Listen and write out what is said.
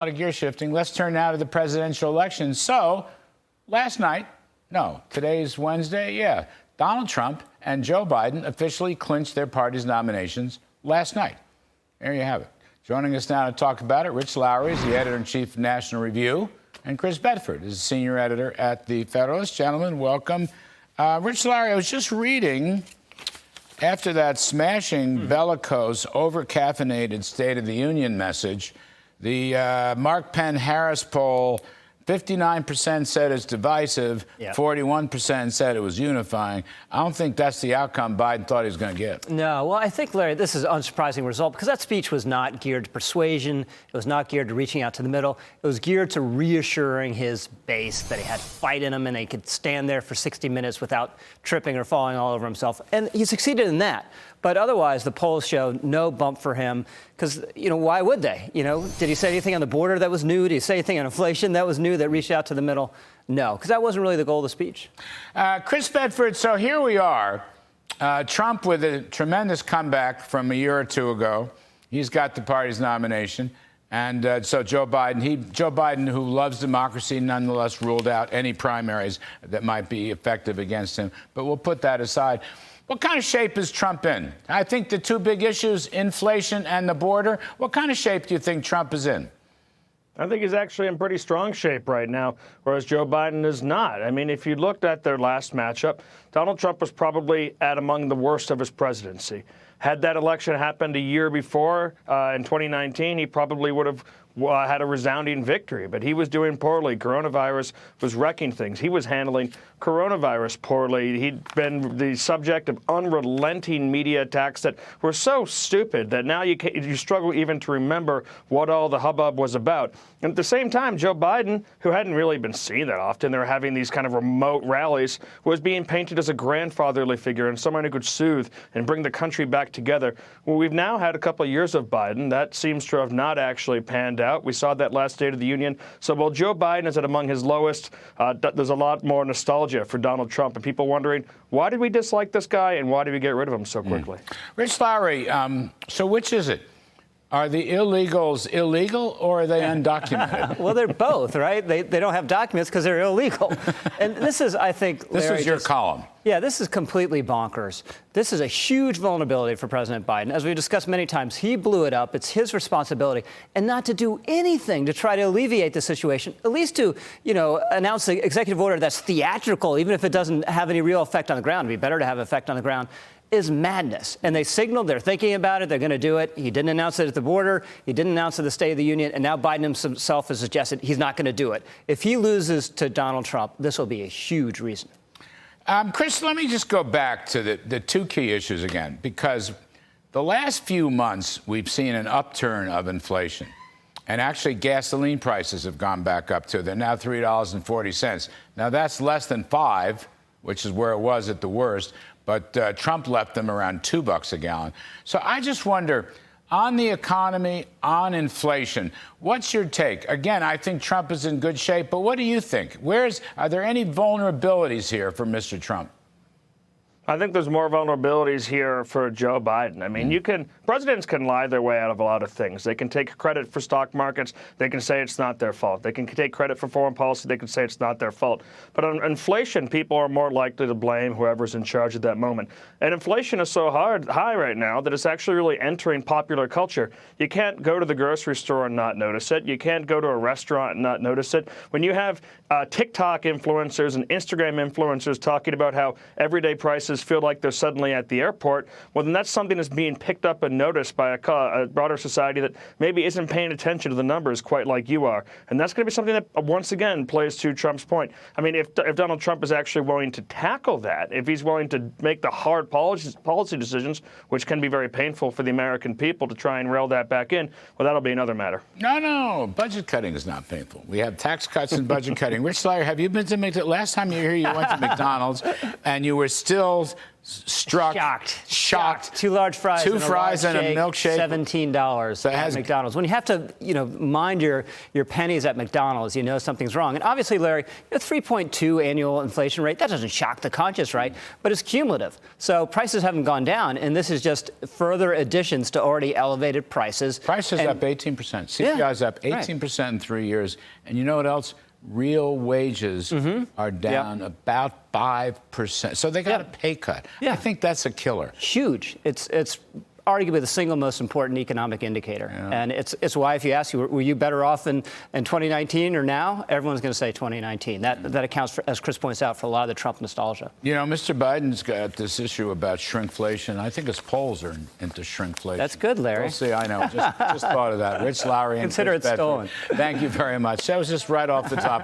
A lot of gear shifting. Let's turn now to the presidential election. So, today's Wednesday, Donald Trump and Joe Biden officially clinched their party's nominations last night. There you have it. Joining us now to talk about it, Rich Lowry is the editor-in-chief of National Review, and Chris Bedford is the senior editor at The Federalist. Gentlemen, welcome. Rich Lowry, I was just reading, after that smashing, bellicose, over-caffeinated State of the Union message, the Mark Penn-Harris poll, 59% said it's divisive, 41% said it was unifying. I don't think that's the outcome Biden thought he was going to get. No, well, I think, Larry, this is an unsurprising result because that speech was not geared to persuasion. It was not geared to reaching out to the middle. It was geared to reassuring his base that he had fight in him and he could stand there for 60 minutes without tripping or falling all over himself. And he succeeded in that. But otherwise, the polls show no bump for him because, why would they? Did he say anything on the border that was new? Did he say anything on inflation that was new that reached out to the middle? No, because that wasn't really the goal of the speech. Chris Bedford, so here we are. Trump with a tremendous comeback from a year or two ago. He's got the party's nomination. And so Joe Biden, who loves democracy, nonetheless ruled out any primaries that might be effective against him. But we'll put that aside. What kind of shape is Trump in? I think the two big issues, inflation and the border. What kind of shape do you think Trump is in? I think he's actually in pretty strong shape right now, whereas Joe Biden is not. I mean, if you looked at their last matchup, Donald Trump was probably at among the worst of his presidency. Had that election happened a year before, in 2019, he probably would have had a resounding victory. But he was doing poorly. Coronavirus was wrecking things. He was handling coronavirus poorly. He'd been the subject of unrelenting media attacks that were so stupid that now you struggle even to remember what all the hubbub was about. And at the same time, Joe Biden, who hadn't really been seen that often, they were having these kind of remote rallies, was being painted as a grandfatherly figure and someone who could soothe and bring the country back together. Well, we've now had a couple of years of Biden. That seems to have not actually panned out. We saw that last State of the Union. So while Joe Biden is at among his lowest, there's a lot more nostalgia for Donald Trump and people wondering, why did we dislike this guy and why did we get rid of him so quickly? Rich Lowry, so which is it? Are the illegals illegal or are they undocumented? Well, they're both, right? They don't have documents because they're illegal. And this is, I think, Larry, this is your column. Yeah, this is completely bonkers. This is a huge vulnerability for President Biden. As we've discussed many times, he blew it up. It's his responsibility. And not to do anything to try to alleviate the situation, at least to, announce the executive order that's theatrical, even if it doesn't have any real effect on the ground. It'd be better to have effect on the ground. Is madness. And they signaled they're thinking about it. They're going to do it. He didn't announce it at the border. He didn't announce it at the State of the Union. And now Biden himself has suggested he's not going to do it. If he loses to Donald Trump, this will be a huge reason. Chris, let me just go back to the two key issues again, because the last few months we've seen an upturn of inflation. And actually, gasoline prices have gone back up, too. They're now $3.40. Now, that's less than $5, which is where it was at the worst. But Trump left them around $2 a gallon. So I just wonder, on the economy, on inflation, what's your take? Again, I think Trump is in good shape, but what do you think? Are there any vulnerabilities here for Mr. Trump? I think there's more vulnerabilities here for Joe Biden. I mean, presidents can lie their way out of a lot of things. They can take credit for stock markets. They can say it's not their fault. They can take credit for foreign policy. They can say it's not their fault. But on inflation, people are more likely to blame whoever's in charge at that moment. And inflation is so high right now that it's actually really entering popular culture. You can't go to the grocery store and not notice it. You can't go to a restaurant and not notice it. When you have TikTok influencers and Instagram influencers talking about how everyday prices feel like they're suddenly at the airport, well, then that's something that's being picked up and noticed by a broader society that maybe isn't paying attention to the numbers quite like you are. And that's going to be something that, once again, plays to Trump's point. I mean, if Donald Trump is actually willing to tackle that, if he's willing to make the hard policy decisions, which can be very painful for the American people to try and reel that back in, well, that'll be another matter. No, budget cutting is not painful. We have tax cuts and budget cutting. Rich Lowry, have you been to McDonald's? Last time you were here, you went to McDonald's, and you were still still struck. Shocked. 2 large fries. Two fries and a milkshake. $17 at McDonald's. When you have to, mind your pennies at McDonald's, you know something's wrong. And obviously, Larry, 3.2 annual inflation rate, that doesn't shock the conscience, right? But it's cumulative. So prices haven't gone down, and this is just further additions to already elevated prices. Prices up 18%. CPI's up 18% in 3 years. And you know what else? Real wages are down about 5%. So they got a pay cut. I think that's a killer. Huge. It's arguably the single most important economic indicator. And it's why if you ask you, were you better off in 2019 or now? Everyone's going to say 2019. That accounts for, as Chris points out, for a lot of the Trump nostalgia. Mr. Biden's got this issue about shrinkflation. I think his polls are into shrinkflation. That's good, Larry. We'll see. I know. Just thought of that. Rich Lowry and Consider Chris it Bedford. stolen. Thank you very much. That was just right off the top of